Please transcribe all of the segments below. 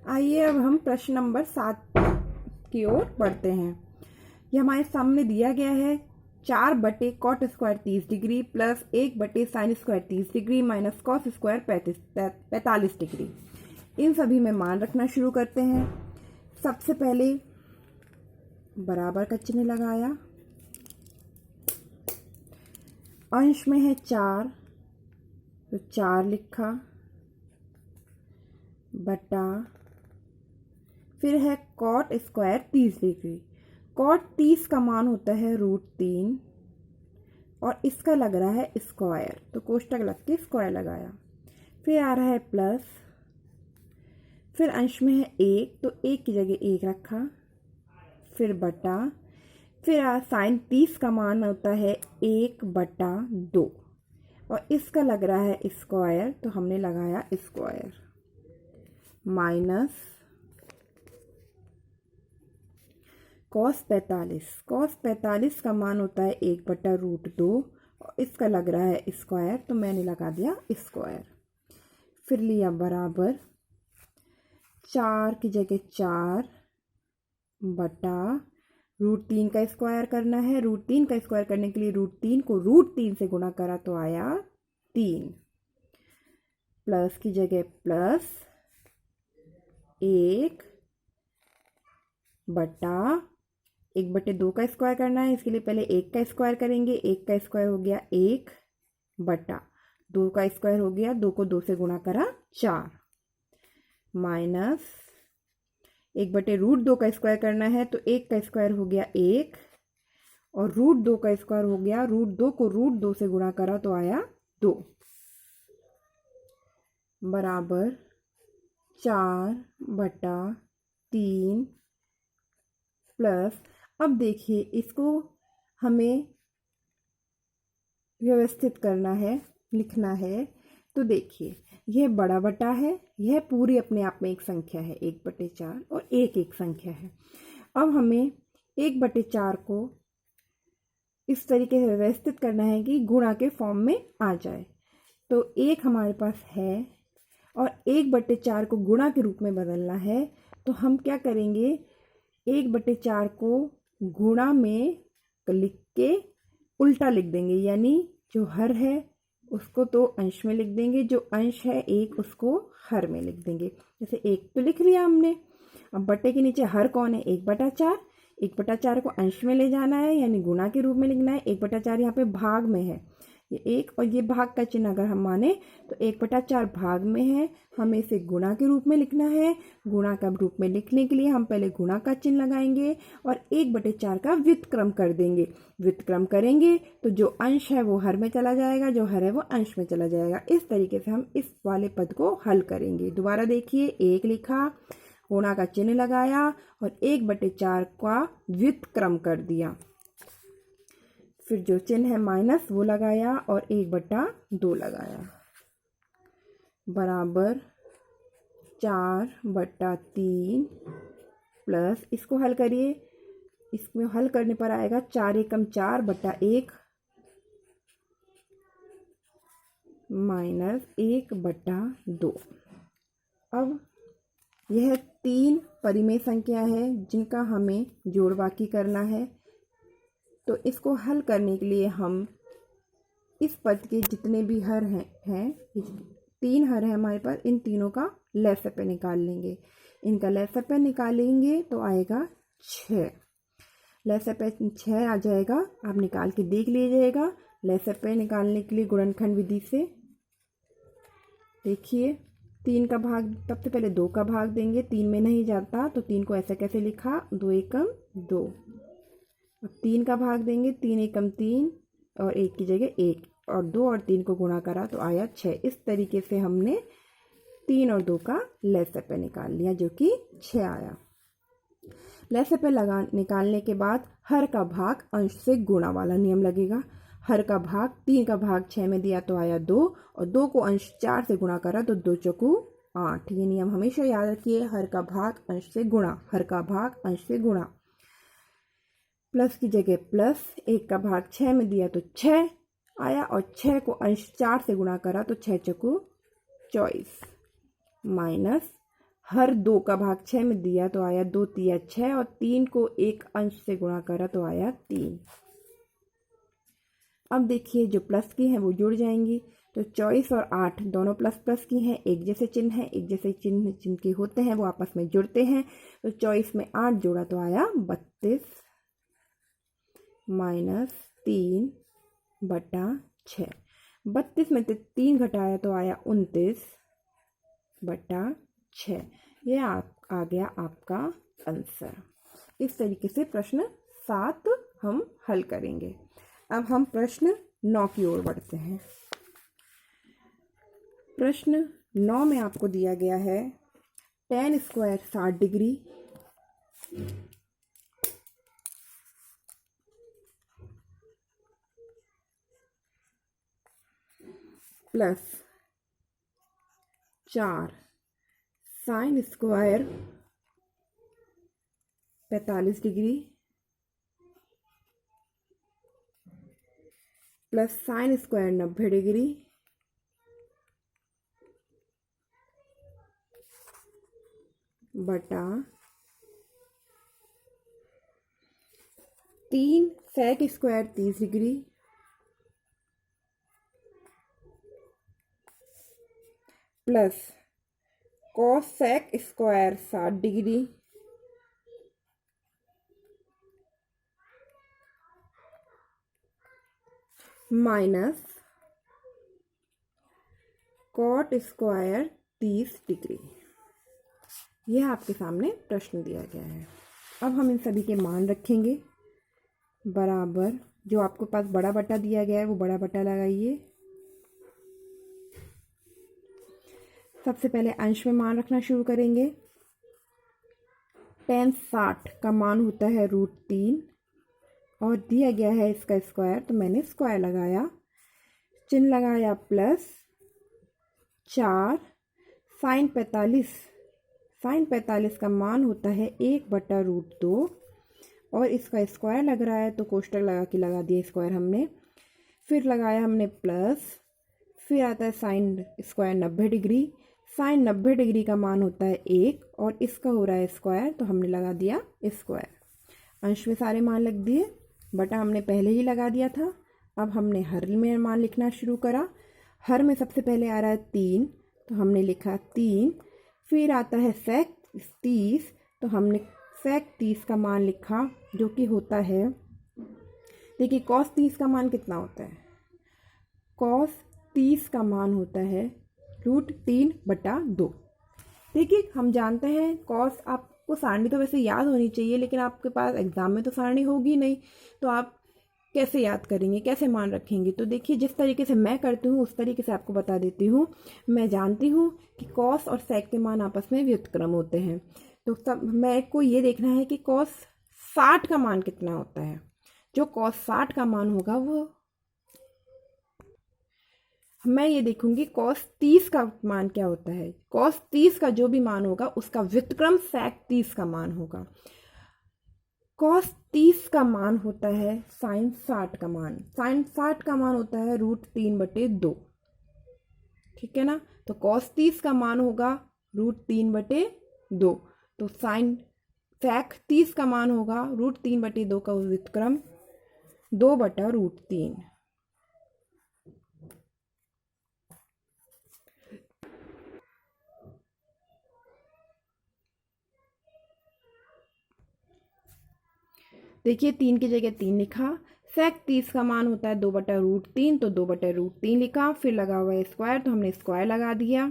आइए अब हम प्रश्न नंबर 7 की ओर बढ़ते हैं। ये हमारे सामने दिया गया है 4 कॉट स्क्वायर 30 डिग्री प्लस 1/साइन square 30 degree minus cos square 45 degree. इन सभी में मान रखना शुरू करते हैं। सबसे पहले बराबर का चिन्ह लगाया, अंश में है 4 तो 4 लिखा, बटा फिर है कॉट स्क्वायर 30 डिग्री। कॉट 30 का मान होता है √3 और इसका लग रहा है स्क्वायर, तो कोष्टक लग के स्क्वायर लगाया। फिर आ रहा है प्लस, फिर अंश में है 1 तो 1 की जगह 1 रखा, फिर बटा, फिर साइन 30 का मान होता है 1/2 और इसका लग रहा है स्क्वायर, तो हमने लगाया स्क्वायर, माइनस कॉस 45 का मान होता है 1/√2 और इसका लग रहा है स्क्वायर, तो मैंने लगा दिया स्क्वायर। फिर लिया बराबर, 4 की जगह 4 बटा √3 का स्क्वायर करना है। √3 का स्क्वायर करने के लिए √3 को √3 से गुणा करा तो आया 3, प्लस की जगह प्लस 1 बटा 1/2 का स्क्वायर करना है, इसके लिए पहले 1 का स्क्वायर करेंगे। 1 का स्क्वायर हो गया 1 बटा 2 का स्क्वायर हो गया, 2 को 2 से गुणा करा 4, माइनस 1/√2 का स्क्वायर करना है तो 1 का स्क्वायर हो गया 1 और √2 का स्क्वायर हो गया, √2 को √2 से गुणा करा तो आया 2, बराबर 4/3 प्लस। अब देखिए इसको हमें व्यवस्थित करना है, लिखना है। तो देखिए यह बड़ा बटा है, यह पूरी अपने आप में एक संख्या है 1/4 और एक संख्या है। अब हमें 1/4 को इस तरीके से व्यवस्थित करना है कि गुणा के फॉर्म में आ जाए। तो 1 हमारे पास है और 1/4 को गुणा के रूप में बदलना है, तो हम क्या करेंगे, 1/4 को गुणा में लिख के उल्टा लिख देंगे, यानी जो हर है उसको तो अंश में लिख देंगे, जो अंश है 1 उसको हर में लिख देंगे। जैसे 1 तो लिख लिया हमने, अब बटे के नीचे हर कौन है 1/4, 1/4 को अंश में ले जाना है यानी गुणा के रूप में लिखना है। 1/4 यहाँ पे भाग में है, ये 1 और ये भाग का चिन्ह अगर हम माने तो 1/4 भाग में है, हमें इसे गुणा के रूप में लिखना है। गुणा का रूप में लिखने के लिए हम पहले गुणा का चिन्ह लगाएंगे और 1/4 का व्युत्क्रम कर देंगे। व्युत्क्रम करेंगे तो जो अंश है वो हर में चला जाएगा, जो हर है वो अंश में चला जाएगा। इस तरीके से हम इस वाले पद को हल करेंगे। दोबारा देखिए, 1 लिखा, गुणा का चिन्ह लगाया और 1/4 का व्युत्क्रम कर दिया, फिर जो चिन्ह है माइनस वो लगाया और 1/2 लगाया, बराबर 4/3 प्लस, इसको हल करिए, इसमें हल करने पर आएगा 4 एकम 4 बटा 1 माइनस 1/2। अब यह 3 परिमेय संख्या है जिनका हमें जोड़ बाकी करना है। तो इसको हल करने के लिए हम इस पद के जितने भी हर हैं 3 हर है हमारे पास, इन तीनों का लसागु निकाल लेंगे। इनका लसागु निकालेंगे तो आएगा 6, लसागु 6 आ जाएगा। आप निकाल के देख लीजिएगा। लसागु निकालने के लिए गुणनखंड विधि से देखिए, 3 का भाग, सबसे पहले 2 का भाग देंगे, 3 में नहीं जाता तो 3 को ऐसे कैसे लिखा, 2 एकम 2। अब 3 का भाग देंगे, 3 एकम 3 और 1 की जगह 1 और 2 और 3 को गुणा करा तो आया 6। इस तरीके से हमने 3 और 2 का लसागु निकाल लिया जो कि 6 आया। लसागु निकालने के बाद हर का भाग अंश से गुणा वाला नियम लगेगा। हर का भाग 3 का भाग 6 में दिया तो आया 2 और 2 को अंश 4 से गुणा करा तो 2 चौकू 8। ये नियम हमेशा याद रखिए, हर का भाग अंश से गुणा, हर का भाग अंश से गुणा। प्लस की जगह प्लस, 1 का भाग 6 में दिया तो 6 आया और 6 को अंश 4 से गुणा करा तो 6 चौकू 24 माइनस हर 2 का भाग 6 में दिया तो आया 2 तिया 6 और 3 को एक अंश से गुणा करा तो आया 3। अब देखिए जो प्लस की हैं वो जुड़ जाएंगी, तो 24 और 8 दोनों प्लस प्लस की हैं, एक जैसे चिन्ह हैं, एक जैसे चिन्ह जिनके होते हैं वो आपस में जुड़ते हैं। तो 24 में 8 जोड़ा तो आया 32 माइनस 3 बटा 6। 32 में 3 घटाया तो आया 29 बटा 6। ये आ गया आपका आंसर। इस तरीके से प्रश्न 7 हम हल करेंगे। अब हम प्रश्न 9 की ओर बढ़ते हैं। प्रश्न 9 में आपको दिया गया है tan square 60 degree plus 4 sine square 45 degree plus sine square 90 degree बटा 3 sec square 30 degree plus cosec square 60 degree minus cot square 30 degree. यह आपके सामने प्रश्न दिया गया है। अब हम इन सभी के मान रखेंगे बराबर, जो आपके पास बड़ा बटा दिया गया है वो बड़ा बटा लगाइए। सबसे पहले अंश में मान रखना शुरू करेंगे। tan 60 का मान होता है √3 और दिया गया है इसका स्क्वायर, तो मैंने स्क्वायर लगाया, चिन्ह लगाया प्लस 4 साइन 45 का मान होता है 1/√2 और इसका स्क्वायर लग रहा है तो कोष्टक लगा दिया स्क्वायर हमने, फिर लगाया हमने प्लस, फिर आता है sine square 90 degree, sine 90 degree का मान होता है 1 और इसका हो रहा है स्क्वायर तो हमने लगा दिया स्क्वायर। अंश में सारे मान लग दिए, बटा हमने पहले ही लगा दिया था। अब हमने हर में मान लिखना शुरू करा। हर में सबसे पहले आ रहा है 3 तो हमने लिखा 3, फिर आता है सेक 30 तो हमने सेक 30 का मान लिखा जो कि होता है, देखिए कॉस 30 का मान कितना होता है, कॉस 30 का मान होता है √3/2। देखिए हम जानते हैं कॉस, आपको सारणी तो वैसे याद होनी चाहिए लेकिन आपके पास एग्जाम में तो सारणी होगी नहीं, तो आप कैसे याद करेंगे, कैसे मान रखेंगे। तो देखिए जिस तरीके से मैं करती हूँ उस तरीके से आपको बता देती हूँ। मैं जानती हूँ कि कॉस और सेक के मान आपस में व्युत्क्रम होते हैं, तो सब मेरे को ये देखना है कि कॉस 60 का मान कितना होता है। जो कॉस 60 का मान होगा वो मैं ये देखूंगी कॉस 30 का मान क्या होता है। कॉस 30 का जो भी मान होगा उसका व्युत्क्रम सेक 30 का मान होगा। कॉस 30 का मान होता है साइन 60 का मान, साइन 60 का मान होता है √3/2, ठीक है ना। तो कॉस 30 का मान होगा √3/2, तो साइन सेक 30 का मान होगा √3/2 का व्युत्क्रम 2/√3। देखिए 3 की जगह 3 लिखा, सेक 30 का मान होता है 2/√3 तो 2/√3 लिखा, फिर लगा हुआ है स्क्वायर तो हमने स्क्वायर लगा दिया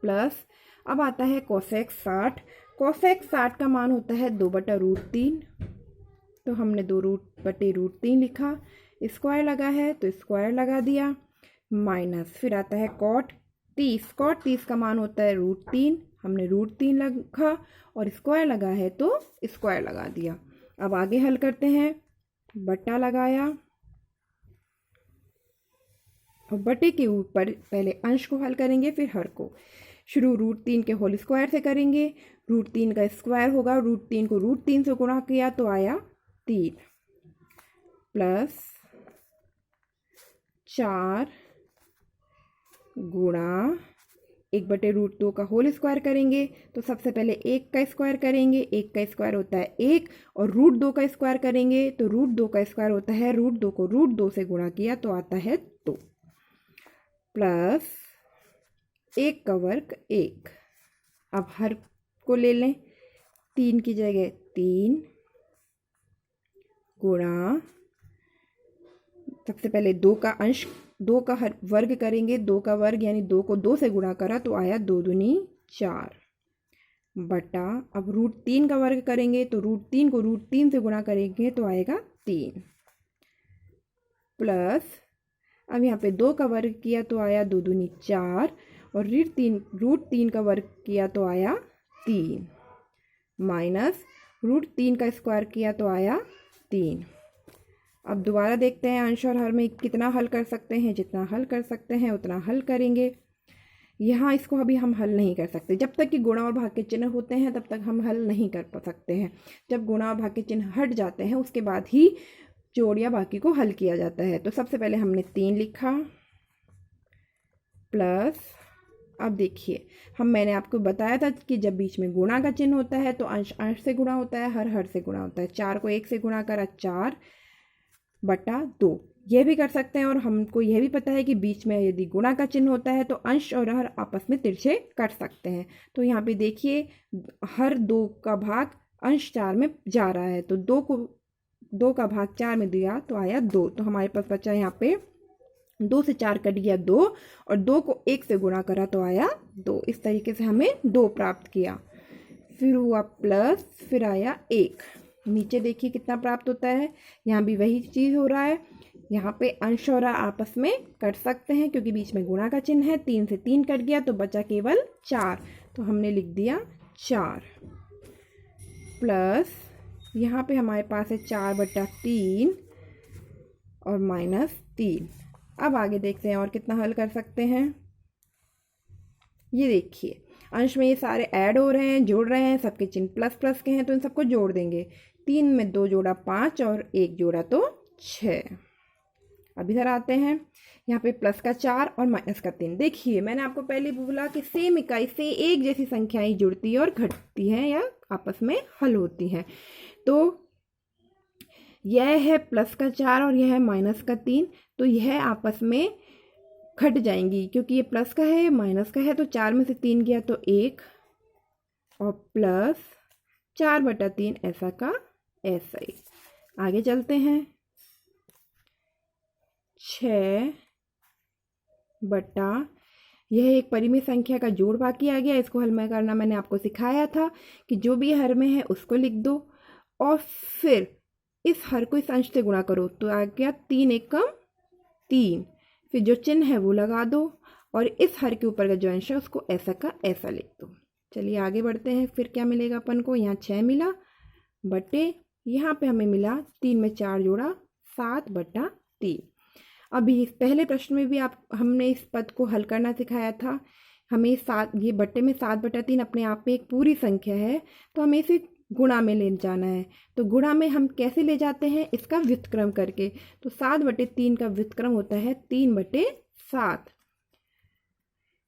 प्लस। अब आता है कोसेक 60, कोसेक 60 का मान होता है 2/√3 तो हमने 2/√3 लिखा, स्क्वायर लगा है तो स्क्वायर लगा दिया माइनस, फिर आता है कॉट 30, कॉट 30 का मान होता है √3, हमने √3 लिखा और स्क्वायर लगा है तो स्क्वायर लगा दिया। अब आगे हल करते हैं, बटा लगाया और बटे के ऊपर पहले अंश को हल करेंगे फिर हर को। शुरू √3 के होल स्क्वायर से करेंगे, √3 का स्क्वायर होगा, √3 को √3 से गुणा किया तो आया 3 प्लस 4 गुणा 1/√2 का होल स्क्वायर करेंगे तो सबसे पहले 1 का स्क्वायर करेंगे, 1 का स्क्वायर होता है 1, और √2 का स्क्वायर करेंगे तो √2 का स्क्वायर होता है √2 को √2 से गुणा किया तो आता है 2, प्लस 1 का वर्ग 1। अब हर को ले लें, 3 की जगह 3 गुणा, सबसे पहले 2 का अंश, 2 का हर वर्ग करेंगे, 2 का वर्ग यानी 2 को 2 से गुणा करा तो आया 2 दूनी 4, बटा अब √3 का वर्ग करेंगे तो √3 को √3 से गुणा करेंगे तो आएगा 3, प्लस अब यहाँ पे 2 का वर्ग किया तो आया 2 दूनी 4, और √3 का वर्ग किया तो आया 3, माइनस √3 का स्क्वायर किया तो आया 3। अब दोबारा देखते हैं अंश और हर में कितना हल कर सकते हैं, जितना हल कर सकते हैं उतना हल करेंगे। यहाँ इसको अभी हम हल नहीं कर सकते, जब तक कि गुणा और भाग के चिन्ह होते हैं तब तक हम हल नहीं कर सकते हैं। जब गुणा और भाग के चिन्ह हट जाते हैं उसके बाद ही जोड़ या बाकी को हल किया जाता है। तो सबसे पहले हमने 3 लिखा, प्लस अब देखिए मैंने आपको बताया था कि जब बीच में गुणा का चिन्ह होता है तो अंश अंश से गुणा होता है, हर से गुणा होता है। 4 को 1 से गुणा करा 4/2, ये भी कर सकते हैं। और हमको यह भी पता है कि बीच में यदि गुणा का चिन्ह होता है तो अंश और हर आपस में तिरछे कट सकते हैं। तो यहाँ पे देखिए हर 2 का भाग अंश 4 में जा रहा है, तो 2 का भाग 4 में दिया तो आया 2, तो हमारे पास बचा यहाँ पे 2 से 4 कट गया 2, और 2 को 1 से गुणा करा तो आया 2। इस तरीके से हमें 2 प्राप्त किया, फिर हुआ प्लस, फिर आया 1। नीचे देखिए कितना प्राप्त होता है, यहाँ भी वही चीज़ हो रहा है। यहाँ पे अंश और आपस में कट सकते हैं क्योंकि बीच में गुणा का चिन्ह है। 3 से 3 कट गया तो बचा केवल 4, तो हमने लिख दिया 4, प्लस यहाँ पे हमारे पास है 4/3 और -3। अब आगे देखते हैं और कितना हल कर सकते हैं। ये देखिए अंश में ये सारे ऐड हो रहे हैं, जोड़ रहे हैं, सबके चिन्ह प्लस प्लस के हैं तो इन सबको जोड़ देंगे। 3 में 2 जोड़ा 5 और 1 जोड़ा तो 6। अब इधर आते हैं, यहाँ पे प्लस का 4 और माइनस का 3। देखिए मैंने आपको पहले बोला कि सेम इकाई से एक जैसी संख्याएं जुड़ती है और घटती हैं या आपस में हल होती हैं। तो यह है प्लस का 4 और यह है माइनस का 3, तो यह आपस में घट जाएंगी क्योंकि ये प्लस का है माइनस का है। तो 4 में से 3 गया तो 1, और प्लस 4/3 ऐसा का ऐसा ही। आगे चलते हैं, 6 बटा, यह एक परिमित संख्या का जोड़ बाकी आ गया। इसको हल में करना मैंने आपको सिखाया था कि जो भी हर में है उसको लिख दो और फिर इस हर को इस अंश से गुणा करो तो आ गया 3 एकम 3, फिर जो चिन्ह है वो लगा दो और इस हर के ऊपर का जो अंश है उसको ऐसा का ऐसा लिख दो। चलिए आगे बढ़ते हैं, फिर क्या मिलेगा अपन को, यहाँ 6 मिला बटे यहाँ पे हमें मिला 3 में 4 जोड़ा 7/3। अभी इस पहले प्रश्न में भी हमने इस पद को हल करना सिखाया था। हमें 7, ये बट्टे में 7/3 अपने आप में एक पूरी संख्या है, तो हमें इसे गुणा में ले जाना है। तो गुणा में हम कैसे ले जाते हैं, इसका व्युत्क्रम करके। तो 7/3 का व्युत्क्रम होता है 3/7।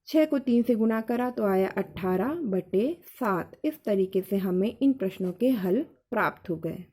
6 को 3 से गुणा करा तो आया 18/7। इस तरीके से हमें इन प्रश्नों के हल प्राप्त हो गए।